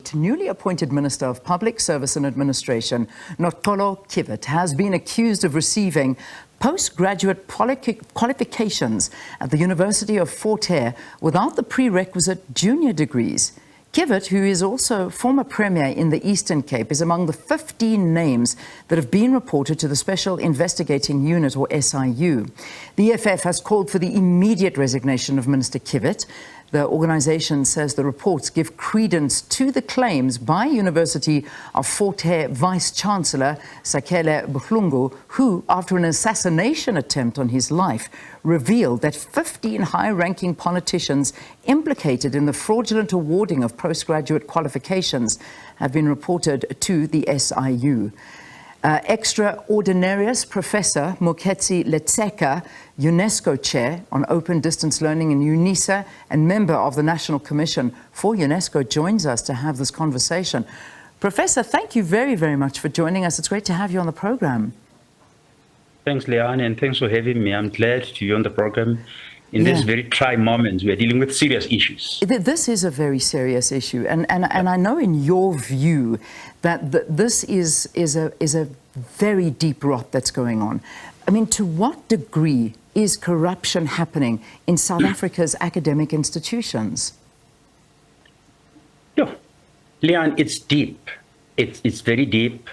date, newly appointed Minister of Public Service and Administration, Noxolo Kiviet, has been accused of receiving postgraduate qualifications at the University of Fort Hare without the prerequisite junior degrees. Kiviet, who is also former Premier in the Eastern Cape, is among the 15 names that have been reported to the Special Investigating Unit, or SIU. The EFF has called for the immediate resignation of Minister Kiviet. The organisation says the reports give credence to the claims by University of Fort Hare Vice-Chancellor Sakhele Buhlungu, who, after an assassination attempt on his life, revealed that 15 high-ranking politicians implicated in the fraudulent awarding of postgraduate qualifications have been reported to the SIU. Extraordinarius Professor Moeketsi Letseka, Unesco Chair on Open Distance Learning in UNISA and member of the National Commission for UNESCO, joins us to have this conversation. Professor, thank you very, very much for joining us. It's great to have you on the program. Thanks, Leanne, and thanks for having me. I'm glad to be on the program. In this very trying moment, we are dealing with serious issues. This is a very serious issue, and I know in your view that this is a very deep rot that's going on. I mean, to what degree is corruption happening in South Africa's academic institutions? Yeah, Leanne, it's deep. It's very deep.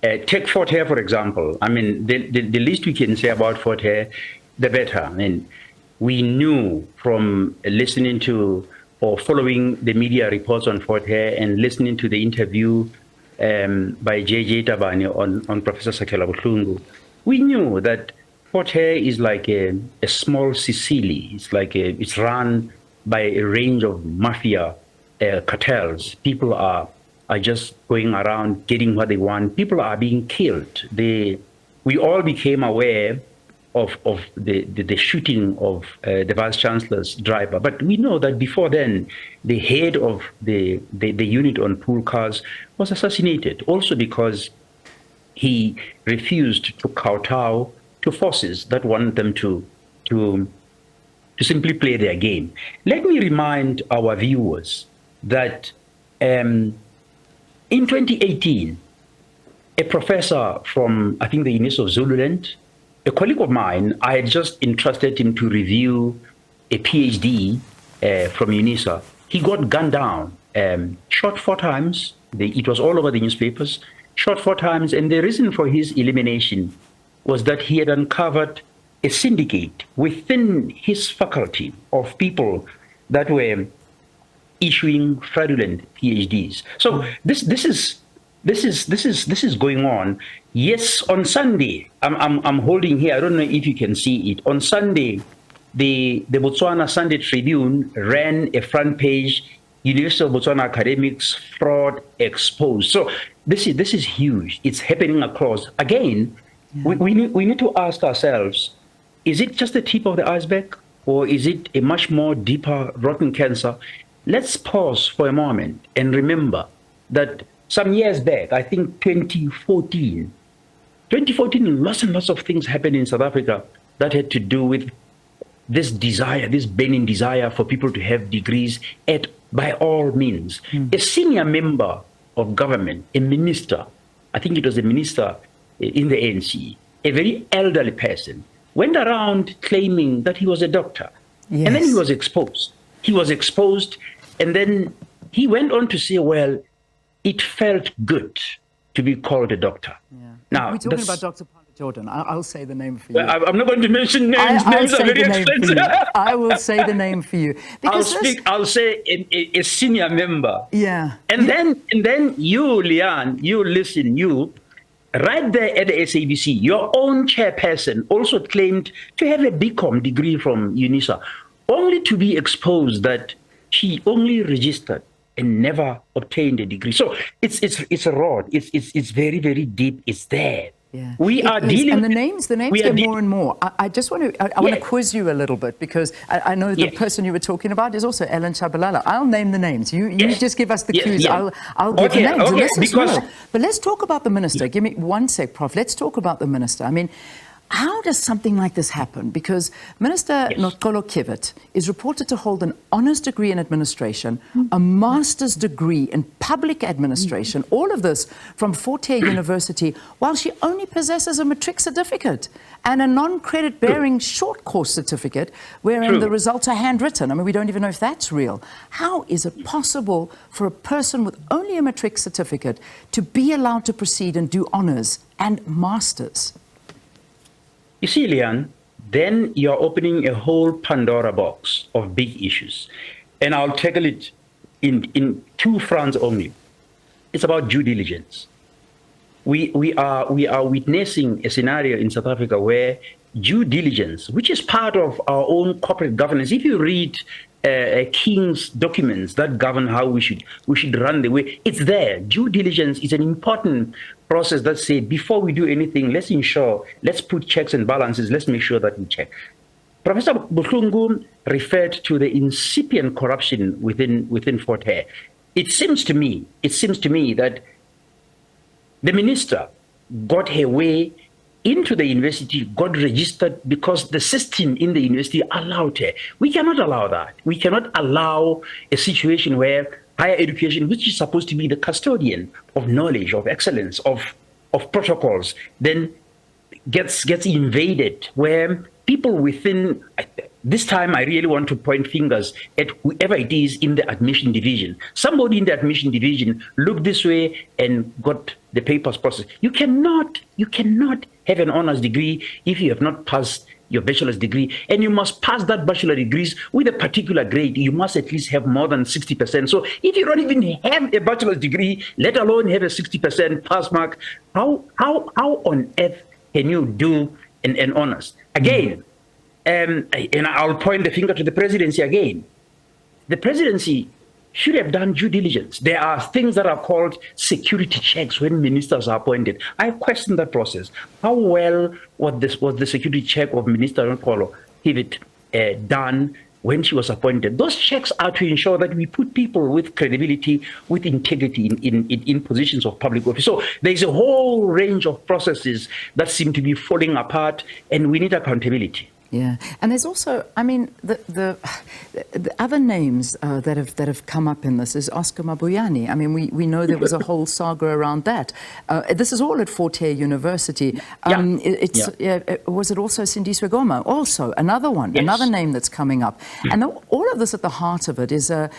Take Fort Hare, for example. I mean, the least we can say about Fort Hare, the better. I mean, we knew from listening to or following the media reports on Fort Hare and listening to the interview by J.J. Tabane on Professor Sakhele Buhlungu, we knew that Fort Hare is like a small Sicily. It's like it's run by a range of mafia cartels. People are just going around getting what they want. People are being killed. We all became aware of the shooting of the Vice-Chancellor's driver. But we know that before then, the head of the unit on pool cars was assassinated, also because he refused to kowtow to forces that wanted them to simply play their game. Let me remind our viewers that in 2018, a professor from, I think, the University of Zululand, a colleague of mine, I had just entrusted him to review a PhD from UNISA. He got gunned down, shot 4 times. It was all over the newspapers, shot 4 times. And the reason for his elimination was that he had uncovered a syndicate within his faculty of people that were issuing fraudulent PhDs. So this is going on. Yes, on Sunday, I'm holding here, I don't know if you can see it. On Sunday, the Botswana Sunday Tribune ran a front page, University of Botswana academics fraud exposed. So this is huge. It's happening across. Again, we need to ask ourselves, is it just the tip of the iceberg, or is it a much more deeper rotten cancer? Let's pause for a moment and remember that some years back, I think 2014, lots and lots of things happened in South Africa that had to do with this desire, this burning desire for people to have degrees by all means. A senior member of government, a minister, I think it was a minister in the ANC, a very elderly person, went around claiming that he was a doctor. Yes. And then he was exposed. And then he went on to say, well, it felt good to be called a doctor. Yeah. Now, we're talking about Dr. Jordan. I'll say the name for you. I'm not going to mention names. Names are very expensive. I will say the name for you. I'll say a senior member. Yeah. And then you, Leanne, you listen, you, right there at the SABC, your own chairperson also claimed to have a BCom degree from UNISA, only to be exposed that she only registered and never obtained a degree. So it's a rod. It's very, very deep. It's there. Yeah. We are dealing, and the names get more and more. I just want to quiz you a little bit, because I know the person you were talking about is also Ellen Chabalala. I'll name the names. You just give us the clues. I'll give the names. But let's talk about the minister. Give me 1 sec, Prof. Let's talk about the minister. I mean, How does something like this happen? Because Minister Noxolo Kiviet is reported to hold an honours degree in administration, a master's degree in public administration, all of this from Fort Hare University, while she only possesses a matric certificate and a non-credit bearing short course certificate, wherein the results are handwritten. I mean, we don't even know if that's real. How is it possible for a person with only a matric certificate to be allowed to proceed and do honours and masters? You see, Leanne, then you're opening a whole Pandora box of big issues. And I'll tackle it in two fronts only. It's about due diligence. We are witnessing a scenario in South Africa where due diligence, which is part of our own corporate governance, if you read King's documents that govern how we should run the way, it's there. Due diligence is an important process that says before we do anything, let's put checks and balances, let's make sure that we check. Professor Buhlungu referred to the incipient corruption within Fort Hare. It seems to me that the minister got her way into the university, got registered because the system in the university allowed her. We cannot allow that. We cannot allow a situation where higher education, which is supposed to be the custodian of knowledge, of excellence, of protocols, then gets invaded, where people within, this time I really want to point fingers at whoever it is in the admission division. Somebody in the admission division looked this way and got the papers processed. You cannot have an honors degree if you have not passed your bachelor's degree, and you must pass that bachelor degrees with a particular grade. You must at least have more than 60%. So if you don't even have a bachelor's degree, let alone have a 60% pass mark, how on earth can you do an honors? Again, and I'll point the finger to the presidency again. The presidency should have done due diligence. There are things that are called security checks when ministers are appointed. I question that process. How well was the security check of Minister Noxolo Kiviet done when she was appointed? Those checks are to ensure that we put people with credibility, with integrity in positions of public office. So there's a whole range of processes that seem to be falling apart, and we need accountability. Yeah, and there's also, I mean, the other names that have come up in this is Oscar Mabuyane. I mean, we know there was a whole saga around that. This is all at Fort Hare University. Was it also Sindiswe Goma? Also, another one, another name that's coming up. And all of this at the heart of it is a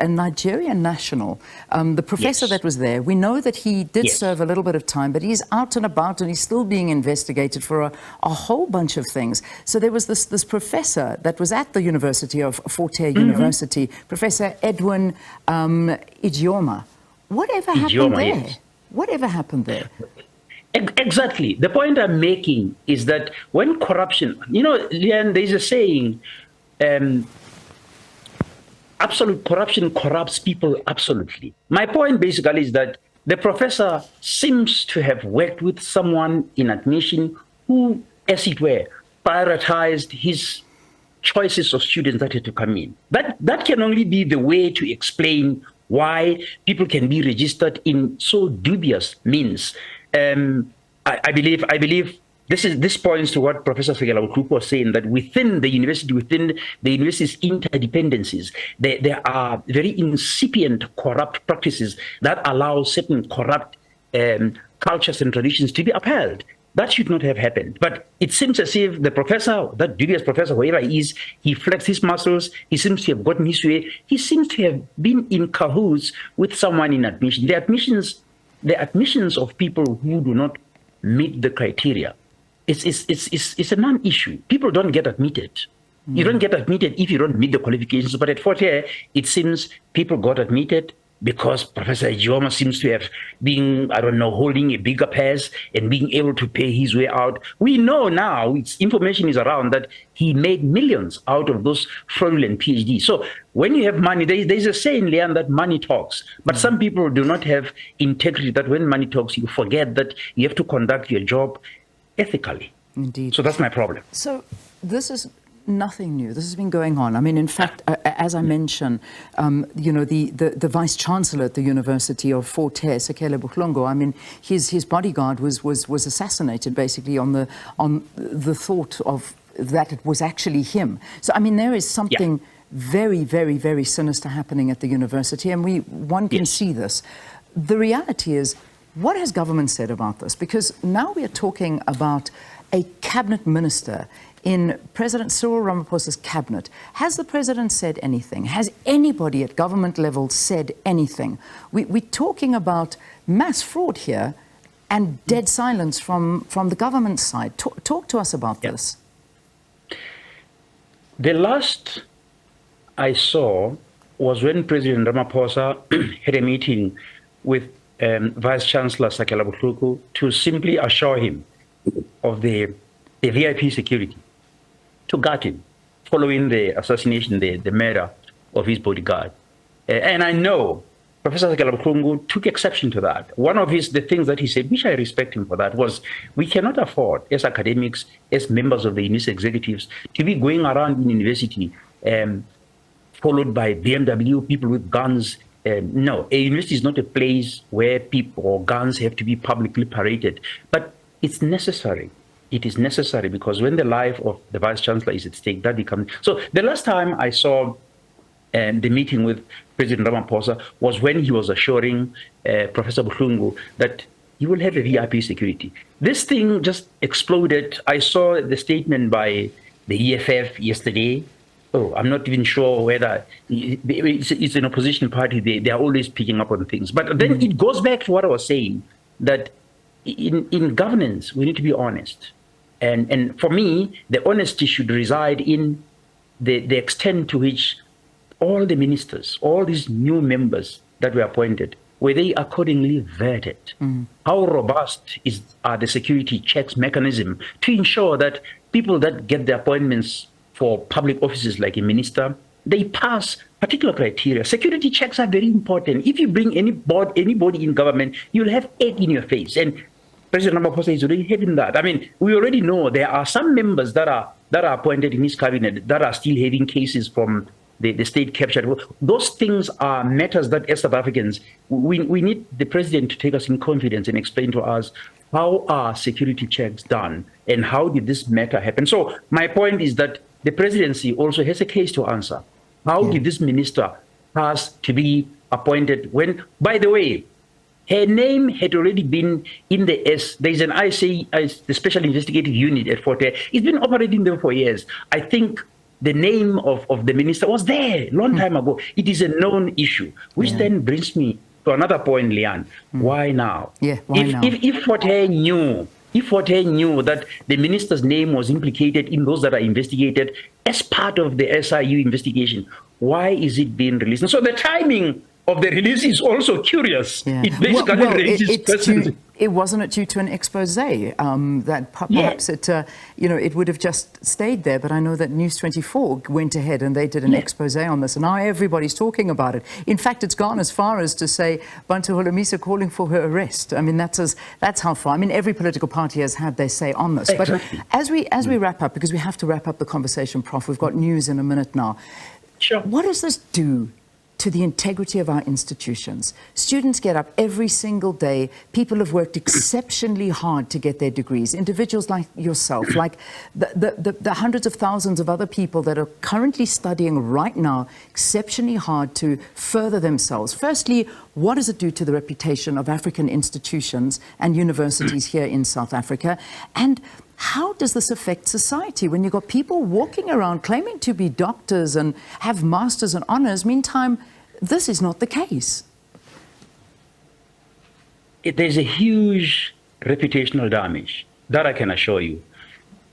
Nigerian national. The professor that was there, we know that he did serve a little bit of time, but he's out and about and he's still being investigated for a whole bunch of things. So there was this professor that was at the University of Fort Hare University, Professor Edwin Ijeoma. Whatever happened there? Yes. Whatever happened there? Exactly. The point I'm making is that when corruption, Leanne, there's a saying, absolute corruption corrupts people absolutely. My point basically is that the professor seems to have worked with someone in admission who, as it were, prioritized his choices of students that had to come in. That can only be the way to explain why people can be registered in so dubious means. I believe this points to what Professor Sakhele was saying, that within the university's interdependencies, there are very incipient corrupt practices that allow certain corrupt cultures and traditions to be upheld. That should not have happened. But it seems as if the professor, that dubious professor, wherever he is, he flexed his muscles, he seems to have gotten his way, he seems to have been in cahoots with someone in admission. The admissions of people who do not meet the criteria, it's a non-issue. People don't get admitted. You don't get admitted if you don't meet the qualifications. But at Fort Hare, it seems people got admitted because Professor Ijeoma seems to have been, holding a bigger purse and being able to pay his way out. We know now, information is around, that he made millions out of those fraudulent PhDs. So when you have money, there's a saying, Leanne, that money talks. But some people do not have integrity, that when money talks, you forget that you have to conduct your job ethically. Indeed. So that's my problem. So this is nothing new. This has been going on. I mean, in fact, as I mentioned, the Vice-Chancellor at the University of Fort Hare, Sakhele Buhlungu, I mean, his bodyguard was assassinated basically on the thought of that it was actually him. So, I mean, there is something very, very, very sinister happening at the university, and one can see this. The reality is, what has government said about this? Because now we are talking about a cabinet minister in President Cyril Ramaphosa's cabinet. Has the president said anything? Has anybody at government level said anything? We're talking about mass fraud here and dead silence from the government side. Talk to us about this. The last I saw was when President Ramaphosa had a meeting with Vice-Chancellor Sakhele Buhlungu to simply assure him of the VIP security to guard him following the assassination, the murder of his bodyguard. And I know Professor Sakhele Buhlungu took exception to that. One of the things that he said, which I respect him for that, was we cannot afford, as academics, as members of the UNISA executives, to be going around in university followed by BMW, people with guns. No, a university is not a place where people or guns have to be publicly paraded. But it's necessary. It is necessary because when the life of the Vice-Chancellor is at stake, that becomes... So the last time I saw the meeting with President Ramaphosa was when he was assuring Professor Buhlungu that he will have a VIP security. This thing just exploded. I saw the statement by the EFF yesterday. Oh, I'm not even sure whether it's an opposition party. They are always picking up on things. But then it goes back to what I was saying, that in governance, we need to be honest. And for me, the honesty should reside in the extent to which all the ministers, all these new members that were appointed, were they accordingly vetted? How robust are the security checks mechanism to ensure that people that get the appointments for public offices like a minister, they pass particular criteria? Security checks are very important. If you bring anybody in government, you'll have egg in your face. And President Ramaphosa is already having that. I mean, we already know there are some members that are appointed in his cabinet that are still having cases from the state captured. Those things are matters that as South Africans, we need the president to take us in confidence and explain to us how are security checks done and how did this matter happen. So my point is that the presidency also has a case to answer. How did this minister pass to be appointed when, by the way, her name had already been in the there's an ISA, the Special Investigative Unit at Fort Hare. It's been operating there for years. I think the name of the minister was there a long time ago. It is a known issue, which then brings me to another point, Leanne. Why now? Why now? If Fort Hare knew, that the minister's name was implicated in those that are investigated as part of the SIU investigation, why is it being released? And so the timing of the release is also curious. It basically raises questions. Wasn't it due to an expose that perhaps it would have just stayed there? But I know that News 24 went ahead and they did an expose on this, and now everybody's talking about it. In fact, it's gone as far as to say Bantu Holomisa calling for her arrest. I mean, that's how far. I mean, every political party has had their say on this. Exactly. But as we wrap up, because we have to wrap up the conversation, Prof, we've got news in a minute now. Sure. What does this do to the integrity of our institutions? Students get up every single day. People have worked exceptionally hard to get their degrees. Individuals like yourself, like the hundreds of thousands of other people that are currently studying right now exceptionally hard to further themselves. Firstly, what does it do to the reputation of African institutions and universities here in South Africa? And how does this affect society when you've got people walking around claiming to be doctors and have masters and honors? Meantime, this is not the case. There's a huge reputational damage, that I can assure you.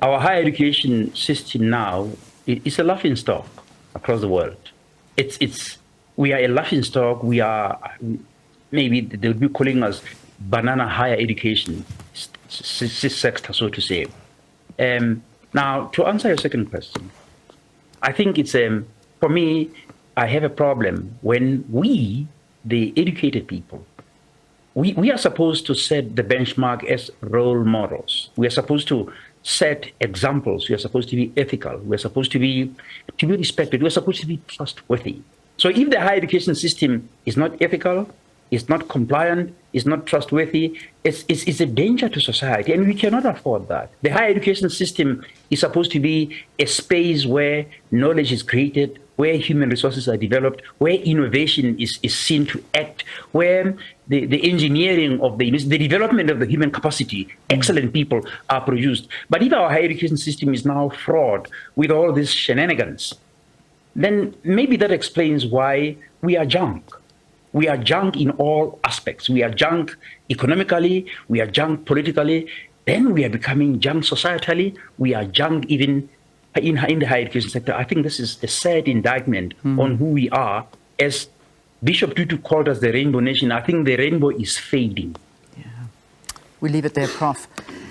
Our higher education system now is a laughingstock across the world. We are a laughingstock. We are, maybe they'll be calling us banana higher education sector, so to say. Now, to answer your second question, I think it's, for me, I have a problem when we, the educated people, we are supposed to set the benchmark as role models. We are supposed to set examples. We are supposed to be ethical. We are supposed to be respected. We are supposed to be trustworthy. So if the higher education system is not ethical, is not compliant, is not trustworthy, it's a danger to society, and we cannot afford that. The higher education system is supposed to be a space where knowledge is created, where human resources are developed, where innovation is seen to act, where the engineering of the development of the human capacity, excellent people are produced. But if our higher education system is now fraught with all these shenanigans, then maybe that explains why we are junk. We are junk in all aspects. We are junk economically, we are junk politically, then we are becoming junk societally, we are junk even in the higher education sector. I think this is a sad indictment on who we are. As Bishop Tutu called us the Rainbow Nation, I think the rainbow is fading. Yeah. We leave it there, Prof.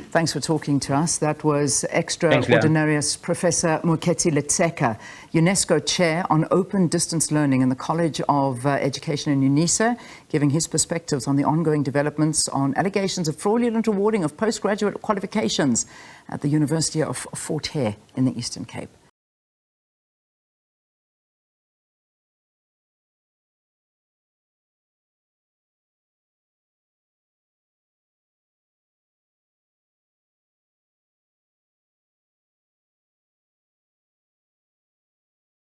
Thanks for talking to us. That was Extraordinarius Professor Moeketsi Letseka, UNESCO Chair on Open Distance Learning in the College of Education in UNISA, giving his perspectives on the ongoing developments on allegations of fraudulent awarding of postgraduate qualifications at the University of Fort Hare in the Eastern Cape.